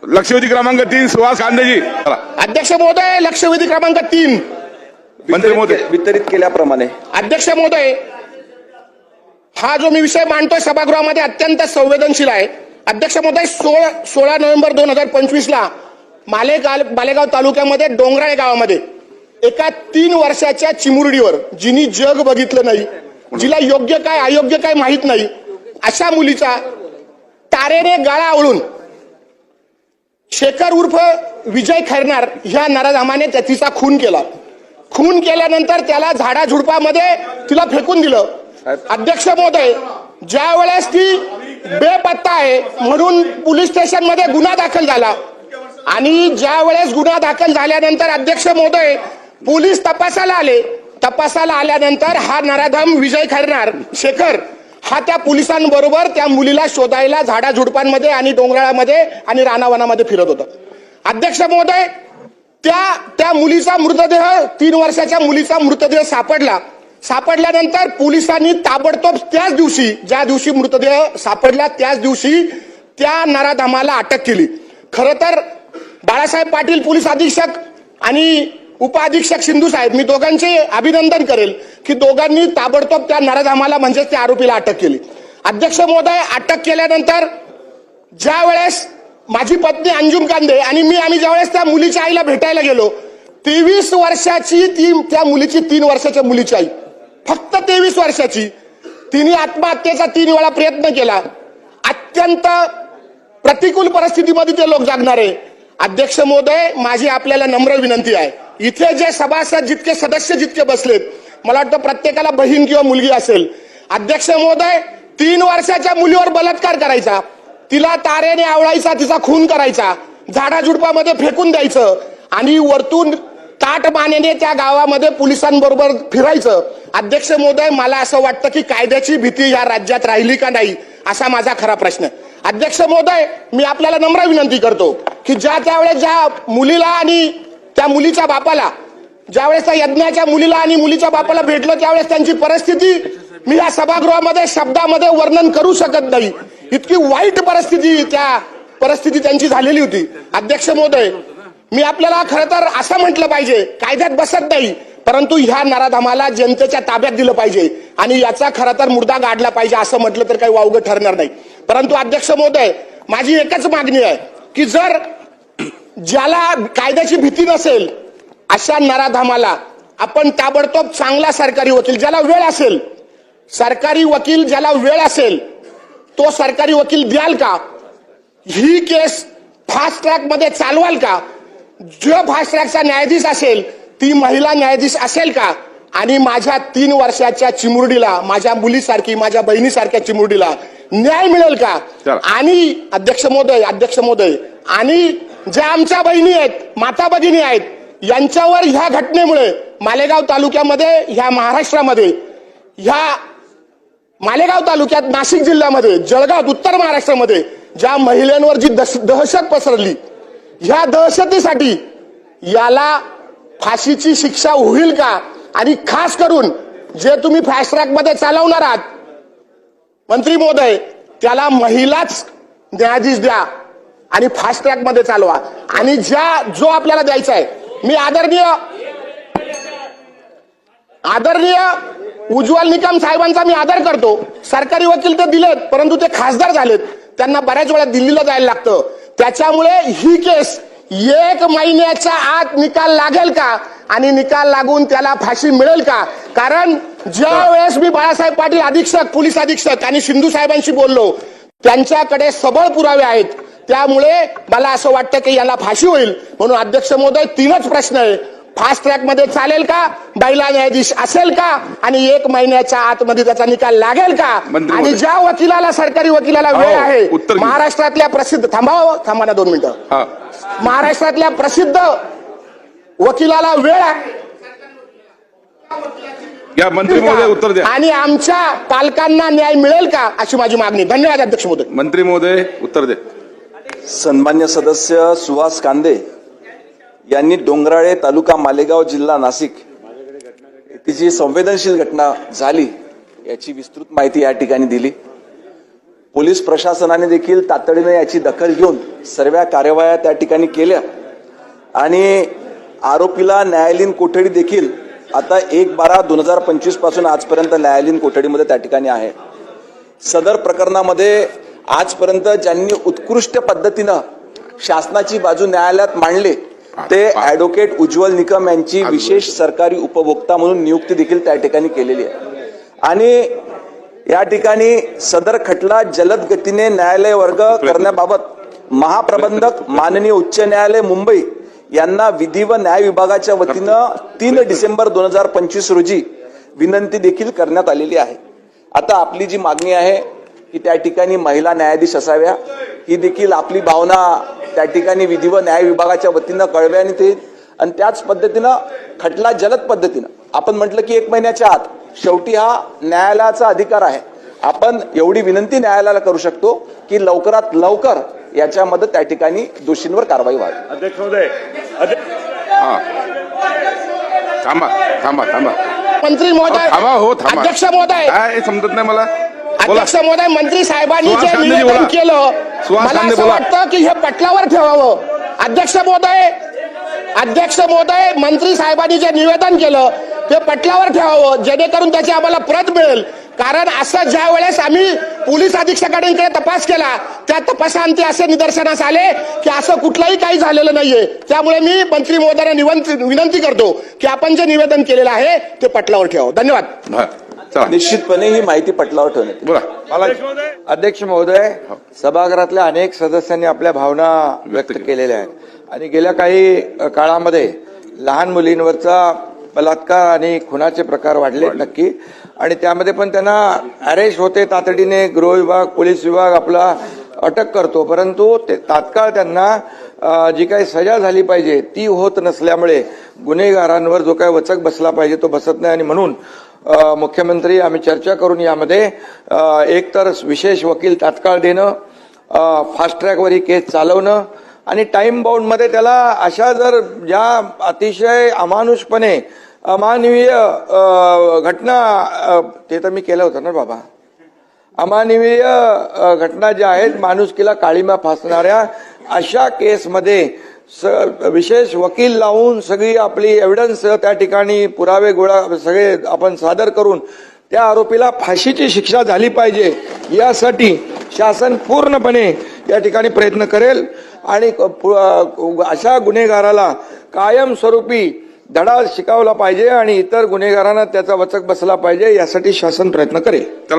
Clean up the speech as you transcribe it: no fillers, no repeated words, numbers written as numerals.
लक्षवेधी क्रमांक 3 सुहास कांदेजी. अध्यक्ष महोदय, लक्षवेधी क्रमांक 3 मंत्री महोदय वितरित केल्याप्रमाणे. अध्यक्ष महोदय, हा जो मी विषय मांडतोय सभागृहामध्ये अत्यंत संवेदनशील आहे. अध्यक्ष महोदय, 16 नोव्हेंबर 2025 ला मालेगाव तालुक्यामध्ये डोंगराळे गावामध्ये एका 3 वर्षाच्या चिमुरडीवर, जिनी जग बघितलं नाही, जिला योग्य काय अयोग्य काय माहित नाही, अशा मुलीचा तारेने गाळा आवळून शेखर उर्फ विजय खैरनार ह्या नराधामाने तिचा खून केला. खून केल्यानंतर त्याला झाडाझुडपामध्ये तिला फेकून दिलं. अध्यक्ष महोदय, ज्या वेळेस ती बेपत्ता आहे म्हणून पोलीस स्टेशन मध्ये गुन्हा दाखल झाला आणि ज्या वेळेस गुन्हा दाखल झाल्यानंतर अध्यक्ष महोदय पोलीस तपासाला आले. तपासाला आल्यानंतर हा नराधम विजय खैरनार शेखर हा त्या पोलिसांबरोबर त्या मुलीला शोधायला झाडाझुडपांमध्ये आणि डोंगराळामध्ये आणि रानावनामध्ये फिरत होता. अध्यक्ष महोदय, त्या मुलीचा मृतदेह 3 वर्षाच्या मुलीचा मृतदेह सापडल्यानंतर पोलिसांनी ताबडतोब त्याच दिवशी, ज्या दिवशी मृतदेह सापडला त्याच दिवशी त्या नराधमाला अटक केली. खरं तर बाळासाहेब पाटील पोलीस अधीक्षक आणि उपअधीक्षक सिंधू साहेब, मी दोघांचे अभिनंदन करेल की दोघांनी ताबडतोब त्या नराधमाला म्हणजे त्या आरोपीला अटक केली. अध्यक्ष महोदय, अटक केल्यानंतर ज्या वेळेस माझी पत्नी अंजुम कांदे आणि आम्ही ज्यावेळेस त्या मुलीच्या आईला भेटायला गेलो, 23 वर्षाची त्या मुलीची 3 वर्षाच्या मुलीची आई, फक्त 23 वर्षाची, तिने आत्महत्येचा 3 वेळा प्रयत्न केला. अत्यंत प्रतिकूल परिस्थितीमध्ये ते लोक जगणारे. अध्यक्ष महोदय, माझी आपल्याला नम्र विनंती आहे, इथे जे सभासद जितके सदस्य जितके बसलेत, मला वाटतं प्रत्येकाला बहीण किंवा मुलगी असेल. अध्यक्ष महोदय, 3 वर्षाच्या मुलीवर बलात्कार करायचा, तिला तारेने आवळायचा, तिचा खून करायचा, झाडाझुडपामध्ये फेकून द्यायचं आणि वरतून ताटमानेने त्या गावामध्ये पोलिसांबरोबर फिरायचं. अध्यक्ष महोदय, मला असं वाटतं की कायद्याची भीती या राज्यात राहिली का नाही असा माझा खरा प्रश्न. अध्यक्ष महोदय, मी आपल्याला नम्र विनंती करतो की त्यावेळेस ज्या मुलीला आणि त्या मुलीच्या बापाला, ज्यावेळेस त्या यज्ञाच्या मुलीला आणि मुलीच्या बापाला भेटलो त्यावेळेस त्यांची परिस्थिती मी या सभागृहामध्ये शब्दामध्ये वर्णन करू शकत नाही. इतकी वाईट परिस्थिती त्यांची झालेली होती. अध्यक्ष महोदय, मी आपल्याला खरं तर असं म्हटलं पाहिजे, कायद्यात बसत नाही, परंतु ह्या नराधमाला जनतेच्या ताब्यात दिलं पाहिजे आणि याचा खरं तर मुर्दा गाडला पाहिजे, असं म्हटलं तर काही वावगं ठरणार नाही. परंतु अध्यक्ष महोदय, माझी एकच मागणी आहे की जर ज्याला कायद्याची भीती नसेल अशा नराधमाला आपण ताबडतोब चांगला सरकारी वकील, ज्याला वेळ असेल, सरकारी वकील ज्याला वेळ असेल तो सरकारी वकील द्याल का? ही केस फास्ट ट्रॅक मध्ये चालवाल का? जो फास्ट ट्रॅकचा न्यायाधीश असेल ती महिला न्यायाधीश असेल का? आणि माझ्या 3 वर्षाच्या चिमुरडीला, माझ्या मुलीसारखी, माझ्या बहिणीसारख्या चिमुरडीला न्याय मिळेल का? आणि अध्यक्ष महोदय, आणि ज्या आमच्या बहिणी आहेत, माता भगिनी आहेत, यांच्यावर ह्या घटनेमुळे मालेगाव तालुक्यामध्ये, ह्या महाराष्ट्रामध्ये, ह्या मालेगाव तालुक्यात, नाशिक जिल्ह्यामध्ये, जळगाव, उत्तर महाराष्ट्रामध्ये ज्या महिलांवर जी दहशत पसरली, ह्या दहशतीसाठी याला फाशीची शिक्षा होईल का? आणि खास करून जे तुम्ही फास्ट ट्रॅक मध्ये चालवणार आहात मंत्री महोदय, त्याला महिलाच न्यायाधीश द्या आणि फास्ट ट्रॅक मध्ये चालवा. आणि जो आपल्याला द्यायचा आहे, मी आदरणीय उज्ज्वल निकम साहेबांचा मी आदर करतो. सरकारी वकील तर दिलेत, परंतु ते खासदार झालेत, त्यांना बऱ्याच वेळा दिल्लीला जायला लागतं. त्याच्यामुळे ही केस 1 महिन्याच्या आत निकाल लागेल का आणि निकाल लागून त्याला फाशी मिळेल का? कारण ज्या वेळेस मी बाळासाहेब पाटील अधीक्षक, पोलीस अधीक्षक आणि सिंधू साहेबांशी बोललो, त्यांच्याकडे सबळ पुरावे आहेत. त्यामुळे मला असं वाटतं की याला फाशी होईल. म्हणून अध्यक्ष महोदय, 3च प्रश्न आहे, फास्ट ट्रॅक मध्ये चालेल का? महिला न्यायाधीश असेल का? आणि 1 महिन्याच्या आतमध्ये त्याचा निकाल लागेल का? आणि ज्या वकिलाला, सरकारी वकिलाला वेळ आहे, महाराष्ट्रातल्या प्रसिद्ध, थांबा ना 2 मिनिटं, महाराष्ट्रातल्या प्रसिद्ध वकिलाला वेळ आहे, मंत्री महोदय उत्तर द्या. आणि आमच्या पालकांना न्याय मिळेल का अशी माझी मागणी. धन्यवाद अध्यक्ष महोदय. मंत्री महोदय उत्तर द्या. सन्मान्य सदस्य सुहास कांदे यांनी डोंगराळे तालुका मालेगाव जिल्हा नाशिक येथे जी संवेदनशील घटना झाली याची विस्तृत माहिती या ठिकाणी दिली. पोलीस प्रशासनाने देखील तातडीने याची दखल घेऊन सर्व कार्यवाह्या त्या ठिकाणी केल्या आणि आरोपीला न्यायालयीन कोठडी देखील आता 1/12/2025 पासून आजपर्यंत न्यायालयीन कोठडीमध्ये त्या ठिकाणी आहे. सदर प्रकरणामध्ये आजपर्यंत ज्यांनी उत्कृष्ट पद्धतीनं शासनाची बाजू न्यायालयात मांडली ते ॲडव्होकेट उज्ज्वल निकम यांची विशेष सरकारी उपभोक्ता म्हणून नियुक्ती देखील त्या ठिकाणी केलेली आहे आणि या ठिकाणी सदर खटला जलद गतीने न्यायालय वर्ग करण्याबाबत महाप्रबंधक माननीय उच्च न्यायालय मुंबई यांना विधी व न्याय विभागाच्या वतीनं 3 डिसेंबर 2025 रोजी विनंती देखील करण्यात आलेली आहे. आता आपली जी मागणी आहे की त्या ठिकाणी महिला न्यायाधीश असाव्या ही देखील आपली भावना त्या ठिकाणी विधी व न्याय विभागाच्या वतीनं कळवण्यात येईल आणि त्याच पद्धतीनं खटला जलद पद्धतीनं आपण म्हटलं की 1 महिन्याच्या आत शेवटी हा न्यायालयाचा अधिकार आहे. आपण एवढी विनंती न्यायालयाला करू शकतो की लवकरात लवकर याच्यामध्ये त्या ठिकाणी दोषींवर कारवाई व्हावी. अध्यक्ष महोदय हा थांबा थांबा थांबा मंत्री महोदय थांबा हो थांबा अध्यक्ष महोदय काय समजत नाही मला बोला. अध्यक्ष महोदय मंत्री साहेबांनी सुहास जे कांदेजी निवेदन बोला. केलं सुहास मला कांदे असं बोला. वाटतं की हे पटलावर ठेवावं. अध्यक्ष महोदय मंत्री साहेबांनी जे निवेदन केलं ते पटलावर ठेवावं जेणेकरून त्याची आम्हाला प्रत मिळेल. कारण असं ज्या वेळेस आम्ही पोलीस अधीक्षकांकडे तपास केला त्या तपासांती असे निदर्शनास आले की असं कुठलंही काही झालेलं नाहीये. त्यामुळे मी मंत्री महोदयांना विनंती करतो की आपण जे निवेदन केलेलं आहे ते पटलावर ठेवावं. धन्यवाद. हा, चला निश्चितपणे ही माहिती पटलावर ठेवण्यात बोला. अध्यक्ष महोदय, सभागृहातल्या अनेक सदस्यांनी आपल्या भावना व्यक्त केलेल्या आहेत आणि गेल्या काही काळामध्ये लहान मुलींवरचा बलात्कार आणि खुनाचे प्रकार वाढले नक्की आणि त्यामध्ये पण त्यांना अरेस्ट होते तातडीने गृह विभाग पोलीस विभाग आपला अटक करतो परंतु ते तात्काळ त्यांना जी काही सजा झाली पाहिजे ती होत नसल्यामुळे गुन्हेगारांवर जो काही वचक बसला पाहिजे तो बसत नाही आणि म्हणून मुख्यमंत्री आम्ही चर्चा करून यामध्ये एकतर विशेष वकील तात्काळ देणं फास्ट ट्रॅकवर ही केस चालवणं आणि टाइम बाउंड मध्ये त्याला अशा जर ज्या अतिशय अमानुषपणे अमानवीय घटना ते तर मी केलं होतं ना बाबा अमानवीय घटना ज्या आहेत माणुसकीला काळीमा फासणाऱ्या अशा केसमध्ये विशेष वकील लावून सगळी आपली एव्हिडन्स त्या ठिकाणी पुरावे गोळा सगळे आपण सादर करून त्या आरोपीला फाशीची शिक्षा झाली पाहिजे यासाठी शासन पूर्णपणे या ठिकाणी प्रयत्न करेल आणि अशा गुन्हेगाराला कायमस्वरूपी धडा शिकवला पाहिजे आणि इतर गुन्हेगारांना त्याचा वचक बसला पाहिजे यासाठी शासन प्रयत्न करेल. चला